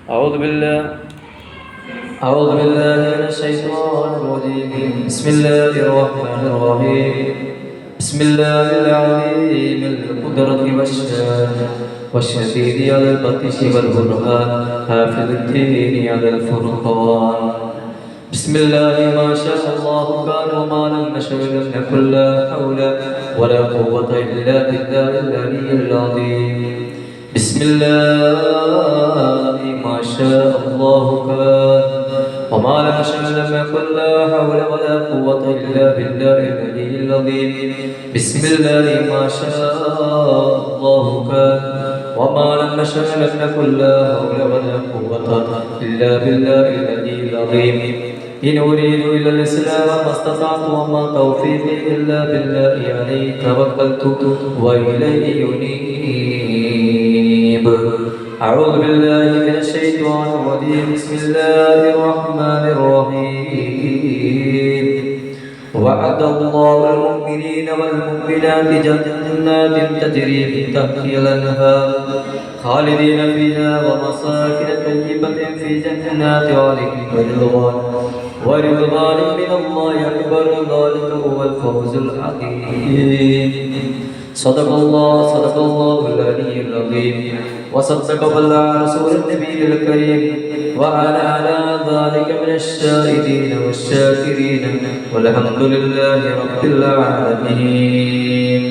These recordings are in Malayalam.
أعوذ بالله أعوذ بالله من الشيطان الرجيم. بسم الله الرحمن الرحيم. بسم الله العظيم القدرة والشان والشديد على البطش والبرهان حافظ الدين على الفرقان. بسم الله ما شاء الله كان وما لم نشأ لم نكن لا حول ولا قوة إلا بالله العلي العظيم. بسم الله ما شاء الله كان وما لم نشأ لم يكن لا حول ولا قوة إلا بالله العلي العظيم. بسم الله ما شاء الله كان وما لم نشأ لم يكن لا حول ولا قوة إلا بالله العلي العظيم. إن أريد إلا الإسلام ما استطعت وما توفيقي إلا بالله عليه توكلت وإليه أنيب. أعوذ بالله من الشيطان الرجيم. بسم الله الرحمن الرحيم. وعد الله المؤمنين والمؤمنات جنات تجري من تحتها الأنهار خالدين فيها ومساكن طيبة في جنات عدن ورضوان من الله أكبر. ذلك هو الفوز العظيم. صدق الله العلي العظيم. وصدق بالله رسول النبي الكريم وأنا على ذلك من الشاهدين والشاكرين والحمد لله رب العالمين.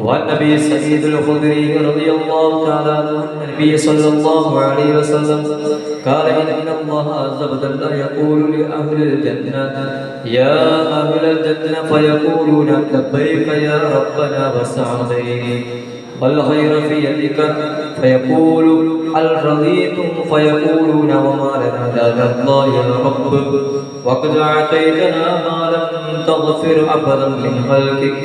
والنبي سعيد الخدري رضي الله تعالى عنه النبي صلى الله عليه وسلم قال إن الله عز وجل يقول لأهل الجنة يا أهل الجنة فيقولون لبيك يا ربنا وسعديك والخير في يدك فيقول هل رضيتم فيقولون وما لنا لا نرضى يا رب وقد أعطيتنا ما لم تغفر أبدا من خلقك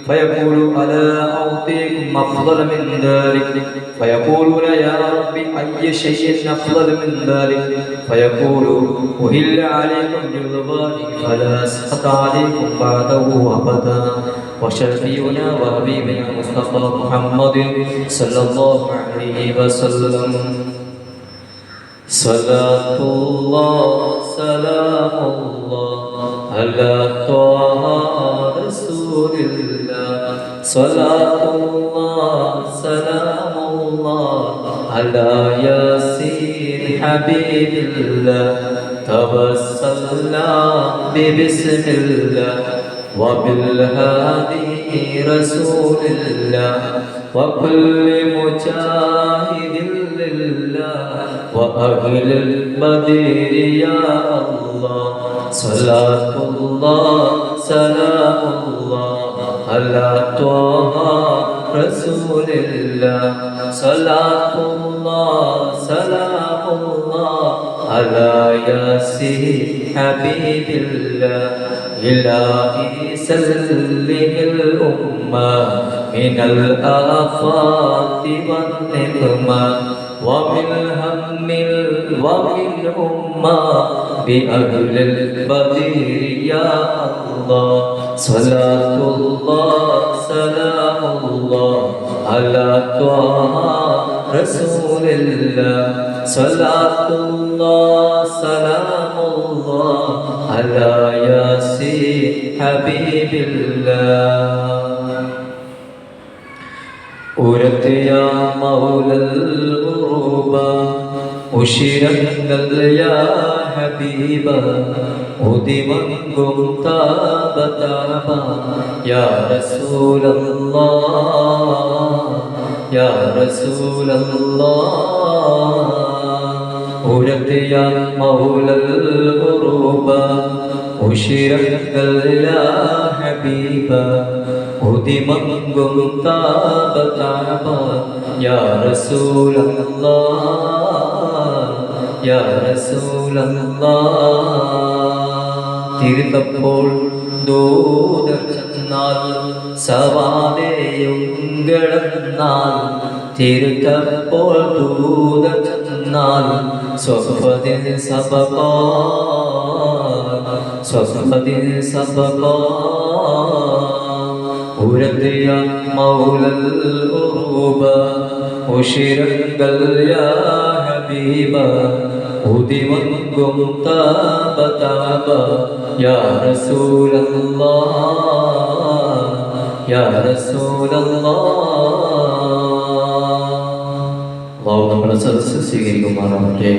فيقول ألا أعطيكم أفضل من ذلك فيقولون يا رب أي شيء أفضل من ذلك فيقول أهل عليكم برضواني فلا أسخط عليكم بعده أبدا. وشفيعنا وحبيبنا مصطفى محمد صلى الله عليه وسلم صلاة الله سلام الله على طه رسول الله. صلاة الله سلام الله على ياسين حبيب الله. توسلنا ببسم الله وبالهادي رسول الله وكل مجاهد لله وأهل البدر يا الله. صلاة الله سلام الله على طه رسول الله. صلاة الله سلام الله على ياسين حبيب الله. إلهي سلم الأمة من الآفات والنقمة ومن هم ومن أمة بأهل البدر يا الله. صلاة الله سلام الله على طه رسول الله. صلاة الله سلام الله على ياسين حبيب الله. أردت يا مولى الغربى أشيرا يا حبيبا أدمنكم تاب تابا يا رسول الله يا رسول الله. أردت يا مولى الغربى أشيرا يا حبيبا أدمنكم تاب تابا يا رسول الله يا رسول الله. തീർത്തപ്പോൾ ദൂതർ ചെന്നാൽ സവാലയുങ്കടന്നാൽ തീർത്തപ്പോൾ ദൂതർ ചെന്നാൽ സ്വഫദിൻ സബകാ സ്വഫദിൻ സബകാ. أولد يا مولى الأروبة أشرق يا ഹബീബ ഉദിവങ്കും താപ താപ യാ റസൂലല്ലാഹ് യാ റസൂലല്ലാഹ്. അല്ലാഹു നമ്മുടെ സദസ്സ് സ്വീകരിക്കുമാറാവട്ടെ.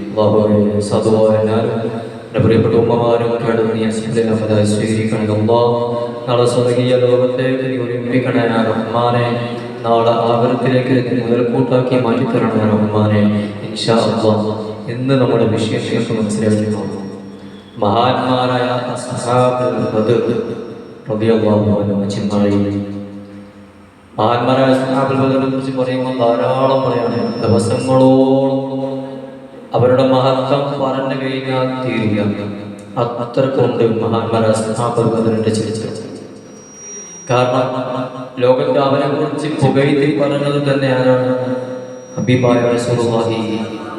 അല്ലാഹുവേ സാധുവായ ഞാനും എൻ്റെ പ്രിയപ്പെട്ട ഉമ്മമാരും കേടുന്നിയ സുന്ദരമതായി സ്വീകരിക്കണം അല്ലാഹ്. നാളെ സ്വർഗീയ ലോകത്തേക്ക് നീ ഒരുമിപ്പിക്കണേ റഹ്മാനെ. നാളെ ആഗ്രഹത്തിലേക്ക് മുതൽക്കൂട്ടാക്കി മാറ്റിത്തരണേ റഹ്മാനെ ഇൻഷാ അല്ലാഹ്. ഇന്ന് നമ്മുടെ വിഷയങ്ങൾക്ക് മനസ്സിലാക്കുന്നു മഹാന്മാരായ അസ്ഹാബുൽ ബദർ റളിയല്ലാഹു അൻഹും ചിന്തായി. മഹാന്മാരായ അസ്ഹാബുൽ ബദറിനെ കുറിച്ച് പറയുമ്പോൾ ധാരാളം പറയാനുണ്ട്. ദിവസങ്ങളോളം അവരുടെ മഹത്വം പറഞ്ഞു കഴിഞ്ഞാൽ തീരില്ല. അത്രക്കുണ്ട് മഹാന്മാരായ അസ്ഹാബുൽ ബദറിന്റെ ചരിത്രം. കാരണം ലോകത്ത് അവരെ കുറിച്ച് പുകഴ്ത്തി പറഞ്ഞത് തന്നെ ആരാണ്? ഹബീബായ റസൂലുള്ളാഹി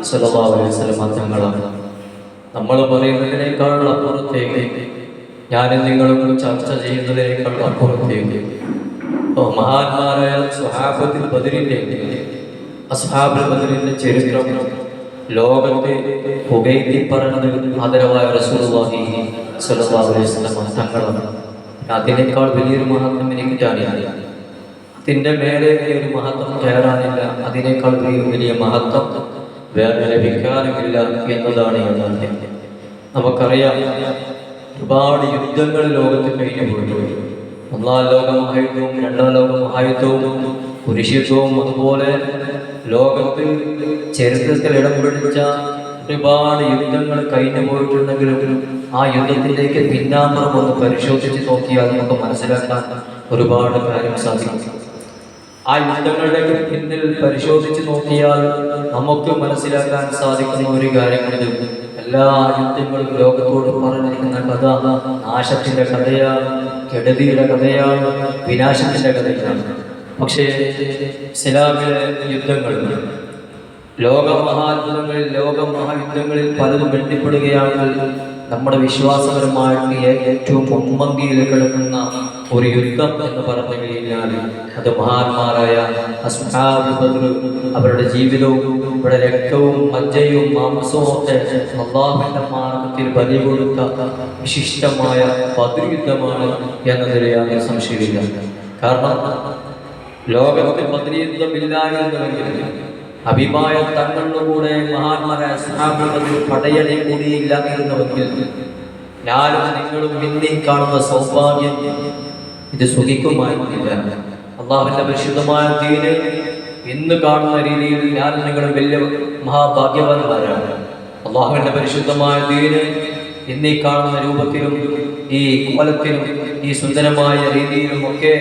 സ്വല്ലല്ലാഹു അലൈഹി വസല്ലം തങ്ങളാണ്. നമ്മൾ പറയുന്നതിനേക്കാൾ അപ്പുറത്തേക്ക്, ഞാനും നിങ്ങളും ചർച്ച ചെയ്യുന്നതിനേക്കാൾ അപ്പുറത്തേക്ക് മഹാന്മാരായ സ്വഹാബത്തുൽ ബദറിന്റെ അസ്ഹാബുൽ ബദറിന്റെ ചരിത്രം ലോകത്തെ പുകഴ്ത്തി പറഞ്ഞത് ആദരവായ റസൂലുള്ളാഹി സ്വല്ലല്ലാഹു അലൈഹി വസല്ലം തങ്ങളാണ്. അതിനേക്കാൾ വലിയൊരു മഹത്വം എനിക്ക് അറിയാനില്ല. അതിൻ്റെ മേലെ ഒരു മഹത്വം കയറാനില്ല. അതിനേക്കാൾ വലിയ മഹത്വം വേറെ ലഭിക്കാനുമില്ല എന്നതാണ് യാഥാർത്ഥ്യം. നമുക്കറിയാം, ഒരുപാട് യുദ്ധങ്ങൾ ലോകത്ത് കഴിഞ്ഞു പോയിട്ടുണ്ട്. ഒന്നാം ലോക മഹായുദ്ധവും രണ്ടാം ലോക മഹായുദ്ധവും കുരിശുദ്ധവും അതുപോലെ ലോകത്ത് ചരിത്രത്തിൽ ഇടം പിടിച്ച ഒരുപാട് യുദ്ധങ്ങൾ കഴിഞ്ഞു പോയിട്ടുണ്ടെങ്കിലും ആ യുദ്ധത്തിലേക്ക് പിന്നാമ്പുറം ഒന്ന് പരിശോധിച്ച് നോക്കിയാൽ നമുക്ക് മനസ്സിലാക്കാൻ ഒരുപാട് കാര്യം സാധിക്കും. ആ യുദ്ധങ്ങളുടെ പിന്നിൽ പരിശോധിച്ച് നോക്കിയാൽ നമുക്ക് മനസ്സിലാക്കാൻ സാധിക്കുന്ന ഒരു കാര്യമുണ്ട്. എല്ലാ യുദ്ധങ്ങളും ലോകത്തോട് പറഞ്ഞിരിക്കുന്ന കഥ നാശത്തിന്റെ കഥയാണ്, കെടുതിയുടെ കഥയാണ്, വിനാശത്തിന്റെ കഥയാണ്. പക്ഷേ ഇസ്ലാമിലെ യുദ്ധങ്ങൾ, ലോകമഹായുദ്ധങ്ങളിൽ പലതും വെട്ടിപ്പെടുകയാണെങ്കിൽ നമ്മുടെ വിശ്വാസപരമായിട്ട് ഏറ്റവും മുൻപന്തിയിൽ കിടക്കുന്ന ഒരു യുദ്ധം എന്ന് പറഞ്ഞു കഴിഞ്ഞാൽ അത് മഹാന്മാരായ അസ്ഹാബുൽ ബദർ അവരുടെ ജീവിതവും അവരുടെ രക്തവും മജ്ജയും മാംസവും ഒക്കെ അല്ലാഹുവിന്റെ മാർഗ്ഗത്തിൽ ബലി കൊടുത്ത വിശിഷ്ടമായ ബദർ യുദ്ധമാണ് എന്നതിൽ യാതൊരു സംശയമില്ല. കാരണം ലോകത്ത് ബദർ യുദ്ധം ഇല്ലായിരുന്നുവെങ്കിൽ അഭിമായ തങ്ങളിലൂടെ മഹാന്മാരായ അസ്ഹാബുൽ ബദർ പടയണി കൂടിയില്ലായിരുന്നുവെങ്കിൽ ഞാനും നിങ്ങളും ഇന്നീ കാണുന്ന സൗഭാഗ്യം ഇത് സുഖിക്കുമായിരുന്നില്ല. അള്ളാഹുവിന്റെ പരിശുദ്ധമായ ദീന് ഇന്ന് കാണുന്ന രീതിയിൽ ഞാനും നിങ്ങളും വലിയ മഹാഭാഗ്യവാന്മാരാണ്. അള്ളാഹുവിന്റെ പരിശുദ്ധമായ ദീന് ഇന്നീ കാണുന്ന രൂപത്തിലും ഈ കോലത്തിലും ഈ സുന്ദരമായ രീതിയിലും ഒക്കെ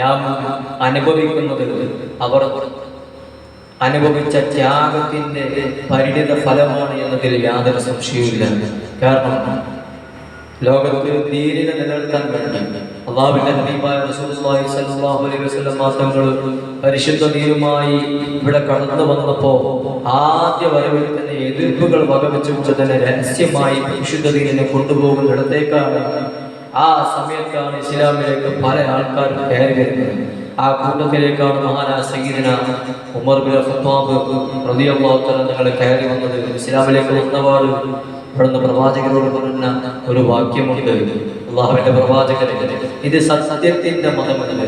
ഞാൻ അനുഭവിക്കുന്നത് അവർ അനുഭവിച്ച ത്യാഗത്തിന്റെ പരിണിത ഫലമാണ് എന്നതിൽ യാതൊരു സംശയവുമില്ല. കാരണം ലോകത്ത് ദീനിനെ നിലനിർത്താൻ വേണ്ടി അല്ലാഹുവിന്റെ ഹബീബായ റസൂലുള്ളാഹി സ്വല്ലല്ലാഹു അലൈഹി വസല്ലം തങ്ങൾ പരിശുദ്ധ ദീനുമായി ഇവിടെ കടന്നു വന്നപ്പോൾ ആദ്യ വരവിൽ തന്നെ എതിർപ്പുകൾ വകവെച്ചുകൊണ്ട് തന്നെ രഹസ്യമായി പരിശുദ്ധ ദീനിനെ കൊണ്ടുപോകുന്നിടത്തേക്കാണ്, ആ സമയത്താണ് ഇസ്ലാമിലേക്ക് പല ആൾക്കാരും കയറി വരുന്നത്. ആ കൂട്ടത്തിലേക്കാണ് മഹാനായ സയ്യിദുന ഉമർ ബിൻ ഖത്താബ് റളിയല്ലാഹു തആല തങ്ങൾ കയറി വന്നത്. ഇസ്ലാമിലേക്ക് വന്നപാട് ഇവിടുന്ന് പ്രവാചകരോട് പറഞ്ഞ ഒരു വാക്യമുണ്ട്. അള്ളാഹുവിന്റെ പ്രവാചകരെ, ഇത് സത്യത്തിന്റെ മതമല്ലേ,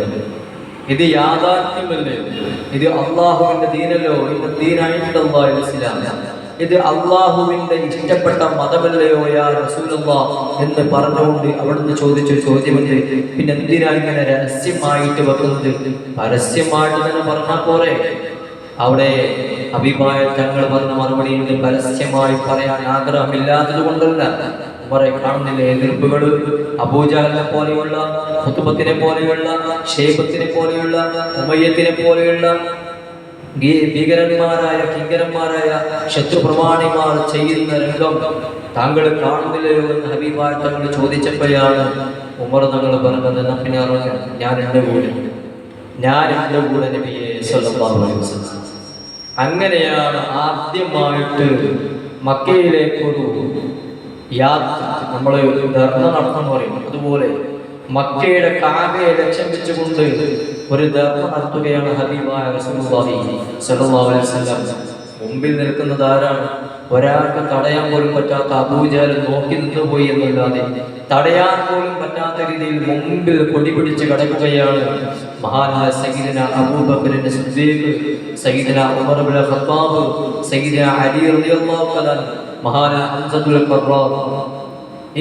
ഇത് യാഥാർത്ഥ്യമല്ലേ, ഇത് അള്ളാഹുവിന്റെ ദീനല്ലോ, ഇത് ദീനായിട്ടുള്ള ഇസ്ലാം, ഇത് അള്ളാഹുവിന്റെ ഇഷ്ടപ്പെട്ട മതമല്ലയോ യാ റസൂലല്ലാഹ് എന്ന് പറഞ്ഞുകൊണ്ട് അവിടുന്ന് ചോദിച്ചൊരു ചോദ്യമുണ്ട്. പിന്നെ എന്തിനാ ഇങ്ങനെ രഹസ്യമായിട്ട് വെക്കുന്നത്? പരസ്യമായിട്ട് തന്നെ പറഞ്ഞാൽ പോരെ. അവിടെ അഭിപ്രായ തങ്ങൾ പറഞ്ഞ മറുപടിയിൽ പരസ്യമായി പറയാൻ ആഗ്രഹമില്ലാത്തത് കൊണ്ടല്ല. കുറെ കാണുന്നില്ല എതിർപ്പുകൾ, അബൂജഹലിനെ പോലെയുള്ള, ഖുത്ബത്തിനെ പോലെയുള്ള, ഷൈബത്തിനെ പോലെയുള്ള, ഉമയ്യത്തിനെ പോലെയുള്ള ഭീകരന്മാരായ കിങ്കരന്മാരായ ശത്രുപ്രമാണിമാർ ചെയ്യുന്ന രംഗം താങ്കൾ കാണുന്നില്ലയോ എന്ന് ഹബീബായ തങ്ങൾ ചോദിച്ചപ്പോഴാണ് ഉമർ തങ്ങൾ പറഞ്ഞത്, പിന്നെ ഞാൻ എൻ്റെ കൂടെ നബിയെ സ്വല്ലല്ലാഹു അലൈഹി വസല്ലം. അങ്ങനെയാണ് ആദ്യമായിട്ട് മക്കയിലേക്കൊരു യാത്ര, നമ്മൾ ധർമ്മ നടന്നു പറയും, അതുപോലെ മക്കയുടെ കാബയെ ലക്ഷ്യം വെച്ചുകൊണ്ട് ഒരു ധർമ്മ നടത്തുകയാണ് ഹബീബായ റസൂലുള്ളാഹി സ്വല്ലല്ലാഹു അലൈഹി വസല്ലം. മുമ്പിൽ നിൽക്കുന്നത് ആരാണ്? ഒരാൾക്ക് തടയാൻ പോലും പറ്റാത്ത അബൂജഹൽ നോക്കി നിന്നുപോയി എന്നല്ലാതെ തടയാൻ പോലും പറ്റാത്ത രീതിയിൽ മുമ്പിൽ കൊടിപിടിച്ച് കിടക്കുകയാണ് മഹാനായ സയ്യിദന അബൂബക്കർ സിദ്ദീഖ്, സയ്യിദന ഉമർ ഇബ്നുൽ ഖത്താബ്, സയ്യിദന അലി റളിയല്ലാഹു തആല, മഹാനായ ഹംസത്തുൽ ഖർറാർ.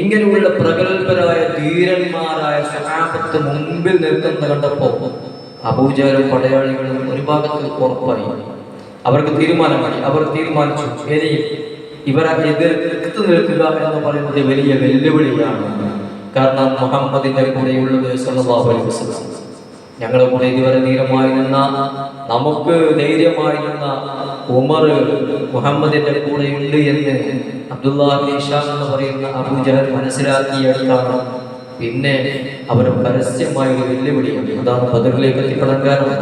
ഇങ്ങനെയുള്ള പ്രഗത്ഭരായ ധീരന്മാരായ സ്വഹാബത്ത് മുമ്പിൽ നിൽക്കുന്ന കണ്ടപ്പോൾ അബൂജഹലും പടയാളികളും ഒരു ഭാഗത്ത് ഉറപ്പായി. അവർക്ക് തീരുമാനമായി. അവർ തീരുമാനിച്ചു, ഇനി ഇവരെ എതിർത്ത് നിൽക്കുക എന്ന് പറയുന്നത് വലിയ വെല്ലുവിളിയാണ്. കാരണം മുഹമ്മദിന്റെ കൂടെയുള്ളത് സല്ലല്ലാഹു അലൈഹി വസല്ലം. ഞങ്ങളുടെ കൂടെ ഇതുവരെ ധീരമായി നിന്ന, നമുക്ക് ധൈര്യമായി നിന്ന ഉമർ മുഹമ്മദിന്റെ കൂടെയുണ്ട് എന്ന് അബ്ദുല്ലാഹ് ഇബ്നു ഹിശാം എന്ന് പറയുന്ന അബൂജഹൽ മനസ്സിലാക്കിയെടുത്താണ് പിന്നെ അവർ പരസ്യമായ ഒരു വെല്ലുവിളിയാണ്. അതാണ് ബദറിലേക്ക് എത്തിപ്പെടാൻ കാരണം.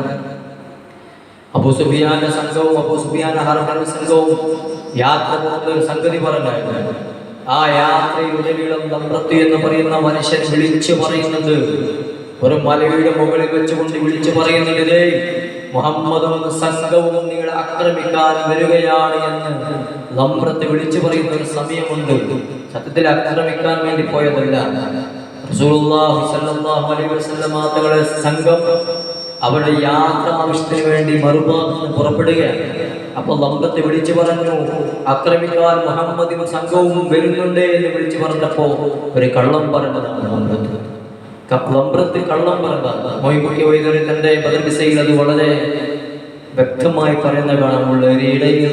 അബൂ സുഫിയാന്റെ സംഘവും അബൂ സുഫിയാന്റെ ഹർബിന്റെ സംഘവും യാത്ര പോകുന്ന ഒരു സംഗതി പറഞ്ഞായിരുന്നു. ആ യാത്രയിലുടനീളം നമ്രത്ത് എന്ന് പറയുന്ന മനുഷ്യൻ വിളിച്ചു പറയുന്നത്, ഒരു മലയുടെ മുകളിൽ വെച്ചുകൊണ്ട് വിളിച്ചു പറയുന്നത്, മുഹമ്മദും സംഘവും നിങ്ങളെ ആക്രമിക്കാൻ വരികയാണ് എന്ന് നമ്രത്ത് വിളിച്ചു പറയുന്ന ഒരു സമയമുണ്ട്. സത്യത്തിൽ ആക്രമിക്കാൻ വേണ്ടി പോയതല്ല. റസൂലുള്ളാഹി സ്വല്ലല്ലാഹു അലൈഹി വസല്ലം തങ്ങളുടെ സംഘം അവരുടെ യാത്ര ആവശ്യത്തിന് വേണ്ടി മറുഭാഗത്ത് പുറപ്പെടുകയാണ്. അപ്പോൾ നമ്രത്ത് വിളിച്ചു പറഞ്ഞു, ആക്രമിക്കാൻ മുഹമ്മദും സംഘവും വരുന്നുണ്ട് എന്ന് വിളിച്ചു പറഞ്ഞപ്പോ ഒരു കള്ളം പറഞ്ഞതാണ് നമ്രത്ത്. കള്ളം പറഞ്ഞതാണ്. മൊയ്‌കുട്ടി വൈദ്യര് തന്റെ ബദർ ഖിസ്സയിൽ അത് വളരെ വ്യക്തമായി പറയുന്ന കാണാമുള്ള ഇടയിൽ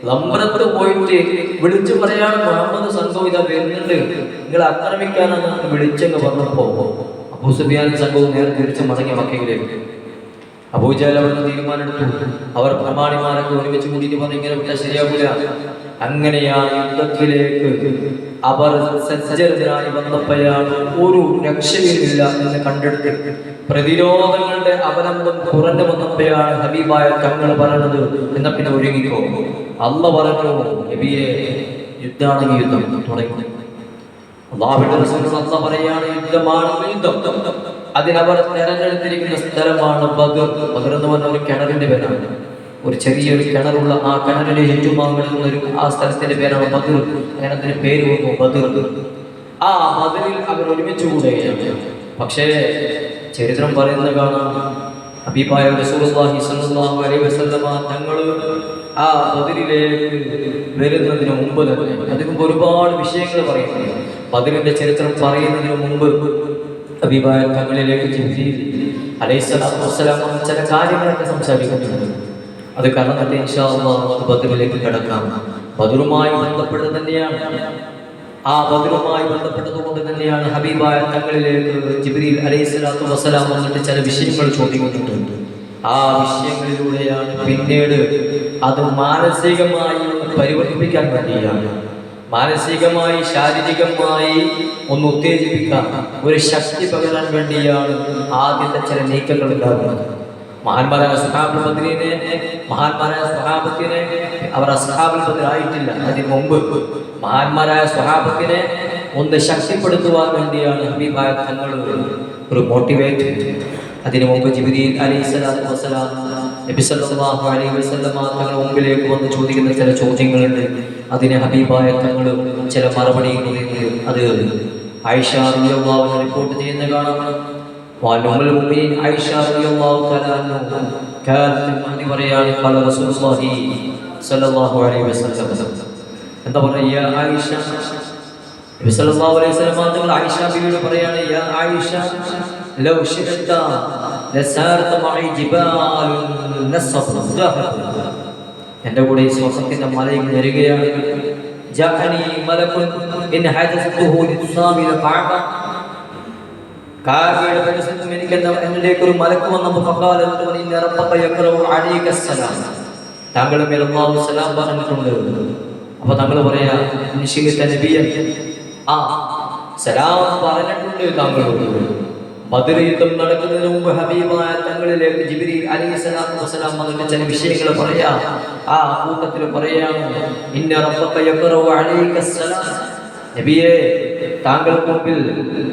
നമ്രത്ത് പോയിട്ട് വിളിച്ചു പറയാണ്, മുഹമ്മദ് സംഘവും ഇതാ വരുന്നുണ്ട്, നിങ്ങൾ ആക്രമിക്കാനാണ് വിളിച്ചെന്ന് പറഞ്ഞപ്പോ അബൂ സുഫിയാൻ സംഘവും നേരെ തിരിച്ച് മടങ്ങി മക്കയിലേക്ക്. അബൂജഹൽ അവിടെ തീരുമാനമെടുത്തു. അവർ പ്രമാണിമാരൊക്കെ ഒരുമിച്ച് കൂടിയിട്ട് പറഞ്ഞു, ഇങ്ങനെ വിട്ടാൽ ശരിയാവില്ല. അങ്ങനെയാണ് യുദ്ധത്തിലേക്ക് അവർ സജ്ജരായി വന്നപ്പോഴാണ് ഒരു രക്ഷയുമില്ല എന്ന് കണ്ടെടുത്ത് പ്രതിരോധങ്ങളുടെ അവലംബം കുറഞ്ഞു വന്നപ്പോഴാണ് ഹബീബായ തങ്ങൾ പറഞ്ഞത്, എന്നാ പിന്നെ ഒരുങ്ങിക്കോ. അല്ല പറഞ്ഞു, നബിയെ യുദ്ധമാണെങ്കിൽ യുദ്ധം തുടങ്ങി. അല്ലാഹുവിന്റെ റസൂൽ അല്ലാഹു പറയാണ്, യുദ്ധമാണ് യുദ്ധം. അതിനവർ തെരഞ്ഞെടുത്തിരിക്കുന്ന സ്ഥലമാണ് ബദർ. ബദർ എന്ന് പറഞ്ഞ ഒരു കിണറിന്റെ പേരാണ്. ഒരു ചെറിയൊരു കിണറുള്ള ആ കിണറിനെ ഏറ്റുമാങ്ങുന്ന ആ സ്ഥലത്തിന്റെ പേരാണ് ബദർ. അങ്ങനെ അതിന് പേര് വന്നു ബദർ. ആ ബദറിൽ അവർ ഒരുമിച്ച് കൂടുകയാണ്. പക്ഷേ ചരിത്രം പറയുന്നത് കാണാം, ഹബീബായ റസൂലുള്ളാഹി സ്വല്ലല്ലാഹു അലൈഹി വസല്ലം തങ്ങൾ ആ ബദറിലേക്ക് വരുന്നതിന് മുമ്പ് തന്നെ അതിന് ഒരുപാട് വിഷയങ്ങൾ പറയുന്നുണ്ട്. ബദറിന്റെ ചരിത്രം പറയുന്നതിന് മുമ്പ് ഹബീബായ തങ്ങളിലേക്ക് ജിബ്രീൽ അലൈഹിസ്സലാത്തു വസ്സലാം ചില കാര്യങ്ങളൊക്കെ സംസാരിക്കുന്നുണ്ട്. അത് കാരണം ഇൻഷാ അല്ലാഹ് ബദറിലേക്ക് കടക്കാം. ബദറുമായി ബന്ധപ്പെട്ട് തന്നെയാണ്, ആ ബദറുമായി ബന്ധപ്പെട്ടതുകൊണ്ട് തന്നെയാണ് ഹബീബായ തങ്ങളിലേക്ക് ജിബ്രീൽ അലൈഹിസ്സലാത്തു വസ്സലാം വന്നിട്ട് ചില വിഷയങ്ങൾ ചോദിക്കുന്നുണ്ട്. ആ വിഷയങ്ങളിലൂടെയാണ് പിന്നീട് അത് മാനസികമായി പരിവർത്തിപ്പിക്കാൻ വേണ്ടിയാണ്, മാനസികമായി ശാരീരികമായി ഒന്ന് ഉത്തേജിപ്പിക്കാൻ, ഒരു ശക്തി പകരാൻ വേണ്ടിയാണ് ആദ്യത്തെ ചില നീക്കങ്ങൾ ഉണ്ടാകുന്നത്. മഹാന്മാരായ സ്വഹാബുൽ ബദറിനെ, മഹാന്മാരായ സ്വഹാബത്തിനെ, അവർ അസ്ഹാബുൽ ബദർ ആയിട്ടില്ല, അതിന് മുമ്പ് മഹാന്മാരായ സ്വഹാബത്തിനെ ഒന്ന് ശക്തിപ്പെടുത്തുവാൻ വേണ്ടിയാണ് ഹബീബായ തങ്ങൾ ഒരു മോട്ടിവേറ്റ്. അതിനു മുമ്പ് ജിബ്രീൽ അലൈഹിസ്സലാത്തു വസ്സലാം നബി സല്ലല്ലാഹു അലൈഹി വസല്ലം തങ്ങളുടെ മുമ്പിലേക്ക് വന്ന് ചോദിക്കുന്ന ചില ചോദ്യങ്ങളുണ്ട്. അതിന് ഹബീബായ തങ്ങൾ ചില മറുപടി പറയുന്നത്. അത് ആയിഷ റളിയല്ലാഹു അൻഹ റിപ്പോർട്ട് ചെയ്യുന്ന കാണാം. വഅലുൽ മുഅ്മിനീൻ ആയിഷ റളിയല്ലാഹു തആല അൻഹ കാലത്ത് പറയാണ്, ഖാല റസൂലുള്ളാഹി സല്ലല്ലാഹു അലൈഹി വസല്ലം, എന്താ പറയുക, ആയിഷ നബി സല്ലല്ലാഹു അലൈഹി വസല്ലം തങ്ങൾ ആയിഷ ബീവിയോട് പറയാണ്, യാ ആയിഷ ലൗ ശിഅത ലസാറത മഅി ജിബാലുൻ നസഫ, എൻ്റെ കൂടെ ഈ സ്വർഗ്ഗത്തിന്റെ മലയിൽ വരികയാണെങ്കിൽ ജഅനി മലകുൻ ഇൻ ഹദസ്തുഹു ലിസാമിൽ കഅബ, കാബയുടെ പരിസരത്ത് എനിക്ക് എന്നിലേക്ക് ഒരു മലക്ക് വന്നപ്പോൾ ഫഖാല ഇന്ന റബ്ബക യഖറഉ അലൈക സലാം, താങ്കളുടെ മേൽ അല്ലാഹു സലാം പറഞ്ഞിട്ടുണ്ട്. അപ്പോൾ താങ്കൾ പറയാ, നിശ്ചയിച്ച നബിയെ ആ സലാം പറഞ്ഞിട്ടുണ്ട് താങ്കളോട്. ബദർ യുദ്ധം നടക്കുന്നതിന് മുമ്പ് ഹബീബായ തങ്ങളിലേക്ക് ജിബ്രീൽ അലൈഹിസ്സലാത്തു വസ്സലാം വന്നിട്ട് ചില വിഷയങ്ങൾ പറയാ. ആ കൂട്ടത്തിൽ പറയാണ്, ഇന്ന റബ്ബക യഖറഉ അലൈക സലാം, നബിയെ താങ്കൾക്ക് മുമ്പിൽ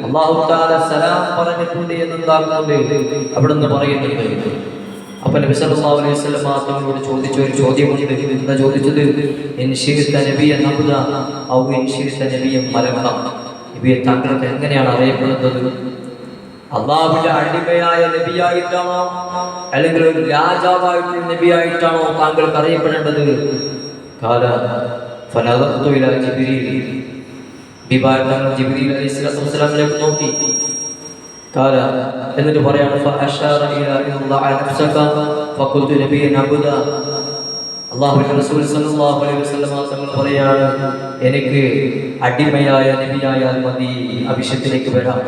അല്ലാഹു തആല സലാം പറഞ്ഞിട്ടുണ്ട് എന്നെന്താകുന്നുണ്ട് അവിടുന്ന് പറയുന്നുണ്ട്. അപ്പോൾ നബി സല്ലല്ലാഹു അലൈഹി വസല്ലം തങ്ങളോട് ചോദിച്ച ഒരു ചോദ്യമുണ്ട്. എന്താ ചോദിച്ചത്? ഇൻ ശിഅ്ത നബിയ്യൻ അബ്ദ ഔ ഇൻ ശിഅ്ത നബിയ്യൻ മലക. നബിയെ താങ്കൾക്ക് എങ്ങനെയാണ് അറിയപ്പെടുന്നത്? അള്ളാഹുവിന്റെ അടിമയായ നബിയായിട്ടാണോ അല്ലെങ്കിൽ ഒരു രാജാവായിട്ടുള്ള നബിയായിട്ടാണോ താങ്കൾക്ക് അറിയപ്പെടേണ്ടത്? കാല ഫനദറതു ഇലാ ജിബ്രീൽ. തങ്ങൾ ജിബ്രീൽ അലൈഹിസ്സലാത്തു വസ്സലാമിലേക്ക് നോക്കി. കാല എന്നിട്ട് പറയാണ് ഫഅശാറ ഇലാ ഇല്ലാഹ നഫ്സക ഫഖുൽതു നബിയ്യൻ അബ്ദ. അല്ലാഹുവിന്റെ റസൂൽ സല്ലല്ലാഹു അലൈഹി വസല്ലം തങ്ങൾ പറയാണ്, എനിക്ക് അടിമയായ നബിയായാൽ മതി, ആ വിഷയത്തിലേക്ക് വരാം.